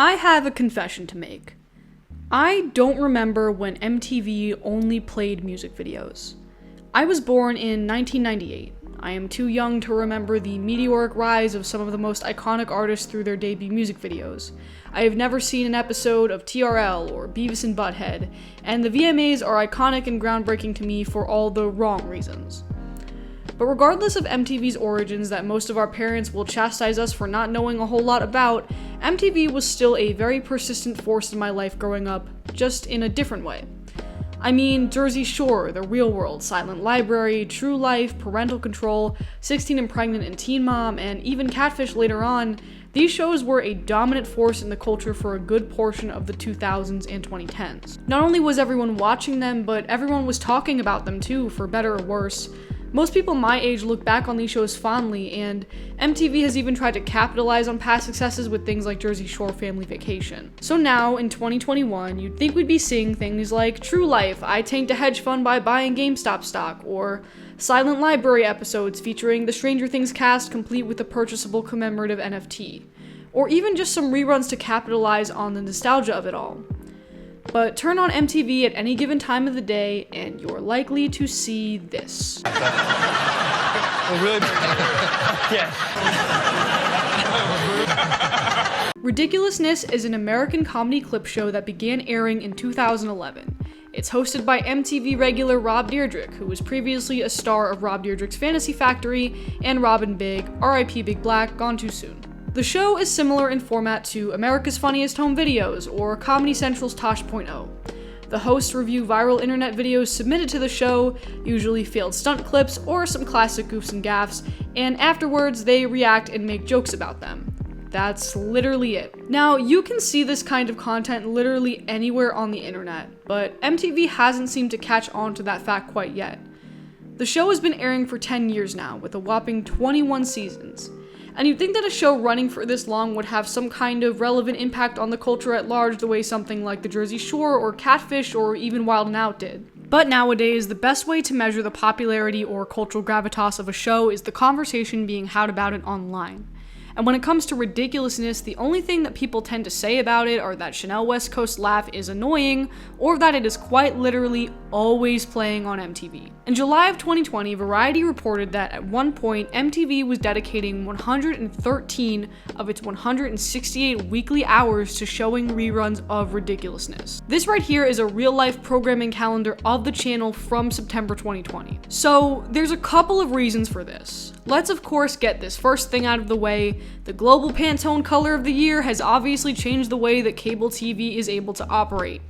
I have a confession to make. I don't remember when MTV only played music videos. I was born in 1998. I am too young to remember the meteoric rise of some of the most iconic artists through their debut music videos. I have never seen an episode of TRL or Beavis and Butthead, and the VMAs are iconic and groundbreaking to me for all the wrong reasons. But regardless of MTV's origins that most of our parents will chastise us for not knowing a whole lot about, MTV was still a very persistent force in my life growing up, just in a different way. I mean, Jersey Shore, The Real World, Silent Library, True Life, Parental Control, 16 and Pregnant and Teen Mom, and even Catfish later on, these shows were a dominant force in the culture for a good portion of the 2000s and 2010s. Not only was everyone watching them, but everyone was talking about them too, for better or worse. Most people my age look back on these shows fondly, and MTV has even tried to capitalize on past successes with things like Jersey Shore Family Vacation. So now, in 2021, you'd think we'd be seeing things like True Life, I Tanked a Hedge Fund by Buying GameStop Stock, or Silent Library episodes featuring the Stranger Things cast complete with a purchasable commemorative NFT, or even just some reruns to capitalize on the nostalgia of it all. But turn on MTV at any given time of the day, and you're likely to see this. Oh, really? Yeah. Ridiculousness is an American comedy clip show that began airing in 2011. It's hosted by MTV regular Rob Dyrdek, who was previously a star of Rob Dyrdek's Fantasy Factory, and Robin Big, R.I.P. Big Black, gone too soon. The show is similar in format to America's Funniest Home Videos or Comedy Central's Tosh.0. The hosts review viral internet videos submitted to the show, usually failed stunt clips or some classic goofs and gaffes, and afterwards they react and make jokes about them. That's literally it. Now, you can see this kind of content literally anywhere on the internet, but MTV hasn't seemed to catch on to that fact quite yet. The show has been airing for 10 years now, with a whopping 21 seasons. And you'd think that a show running for this long would have some kind of relevant impact on the culture at large the way something like The Jersey Shore or Catfish or even Wild 'N Out did. But nowadays, the best way to measure the popularity or cultural gravitas of a show is the conversation being had about it online. And when it comes to ridiculousness, the only thing that people tend to say about it are that Chanel West Coast laugh is annoying, or that it is quite literally always playing on MTV. In July of 2020, Variety reported that at one point, MTV was dedicating 113 of its 168 weekly hours to showing reruns of Ridiculousness. This right here is a real-life programming calendar of the channel from September 2020. So there's a couple of reasons for this. Let's of course get this first thing out of the way. The global Pantone color of the year has obviously changed the way that cable TV is able to operate.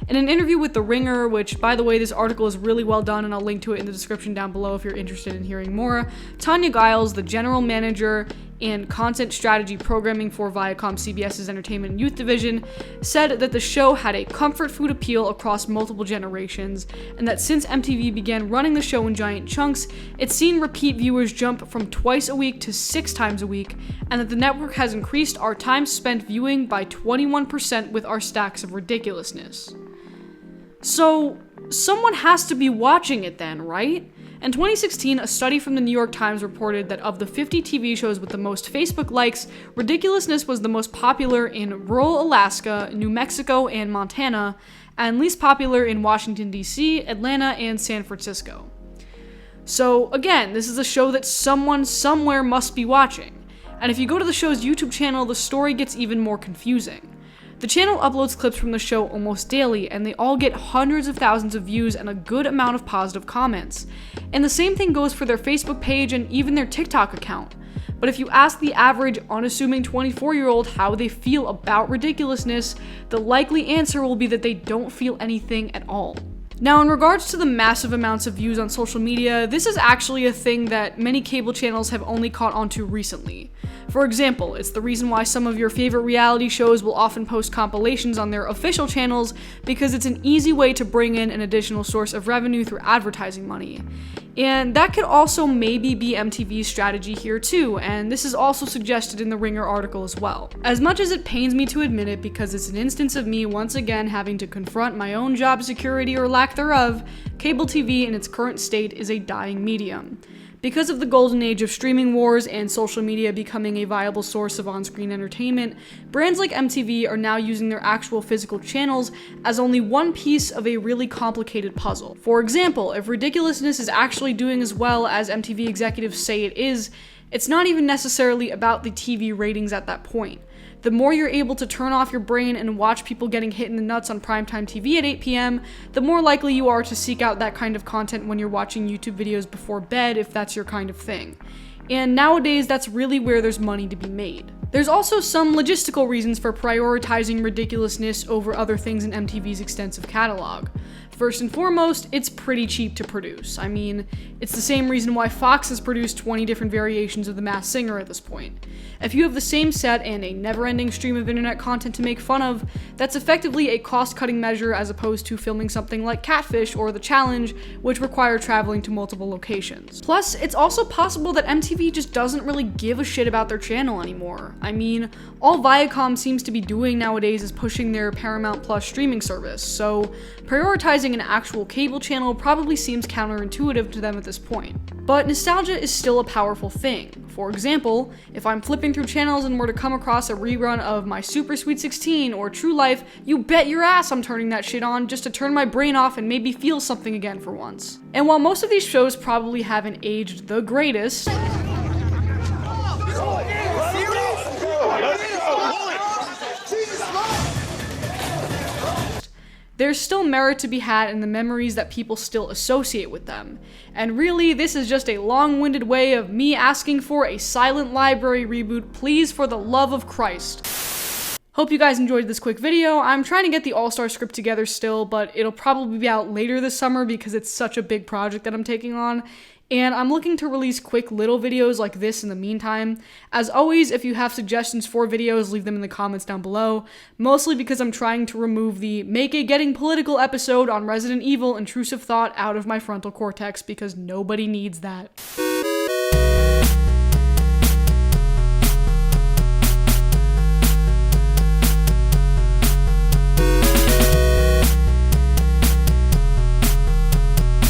In an interview with The Ringer, which, by the way, this article is really well done and I'll link to it in the description down below if you're interested in hearing more, Tanya Giles, the general manager and content strategy programming for Viacom CBS's Entertainment and Youth Division, said that the show had a comfort food appeal across multiple generations, and that since MTV began running the show in giant chunks, it's seen repeat viewers jump from twice a week to 6 times a week, and that the network has increased our time spent viewing by 21% with our stacks of ridiculousness. So, someone has to be watching it then, right? In 2016, a study from the New York Times reported that of the 50 TV shows with the most Facebook likes, Ridiculousness was the most popular in rural Alaska, New Mexico, and Montana, and least popular in Washington, D.C., Atlanta, and San Francisco. So, again, this is a show that someone somewhere must be watching. And if you go to the show's YouTube channel, the story gets even more confusing. The channel uploads clips from the show almost daily, and they all get hundreds of thousands of views and a good amount of positive comments. And the same thing goes for their Facebook page and even their TikTok account. But if you ask the average, unassuming 24-year-old how they feel about Ridiculousness, the likely answer will be that they don't feel anything at all. Now, in regards to the massive amounts of views on social media, this is actually a thing that many cable channels have only caught on to recently. For example, it's the reason why some of your favorite reality shows will often post compilations on their official channels, because it's an easy way to bring in an additional source of revenue through advertising money. And that could also maybe be MTV's strategy here too, and this is also suggested in the Ringer article as well. As much as it pains me to admit it, because it's an instance of me once again having to confront my own job security or lack thereof, cable TV in its current state is a dying medium. Because of the golden age of streaming wars and social media becoming a viable source of on-screen entertainment, brands like MTV are now using their actual physical channels as only one piece of a really complicated puzzle. For example, if Ridiculousness is actually doing as well as MTV executives say it is, it's not even necessarily about the TV ratings at that point. The more you're able to turn off your brain and watch people getting hit in the nuts on primetime TV at 8 p.m., the more likely you are to seek out that kind of content when you're watching YouTube videos before bed, if that's your kind of thing. And nowadays, that's really where there's money to be made. There's also some logistical reasons for prioritizing Ridiculousness over other things in MTV's extensive catalog. First and foremost, it's pretty cheap to produce. I mean, it's the same reason why Fox has produced 20 different variations of The Masked Singer at this point. If you have the same set and a never-ending stream of internet content to make fun of, that's effectively a cost-cutting measure as opposed to filming something like Catfish or The Challenge, which require traveling to multiple locations. Plus, it's also possible that MTV just doesn't really give a shit about their channel anymore. I mean, all Viacom seems to be doing nowadays is pushing their Paramount Plus streaming service, so prioritizing an actual cable channel probably seems counterintuitive to them at this point. But nostalgia is still a powerful thing. For example, if I'm flipping through channels and were to come across a rerun of My Super Sweet 16 or True Life, you bet your ass I'm turning that shit on just to turn my brain off and maybe feel something again for once. And while most of these shows probably haven't aged the greatest, there's still merit to be had in the memories that people still associate with them. And really, this is just a long-winded way of me asking for a Silent Library reboot, please, for the love of Christ. Hope you guys enjoyed this quick video. I'm trying to get the all-star script together still, but it'll probably be out later this summer because it's such a big project that I'm taking on. And I'm looking to release quick little videos like this in the meantime. As always, if you have suggestions for videos, leave them in the comments down below, mostly because I'm trying to remove the make a getting political episode on Resident Evil intrusive thought out of my frontal cortex because nobody needs that.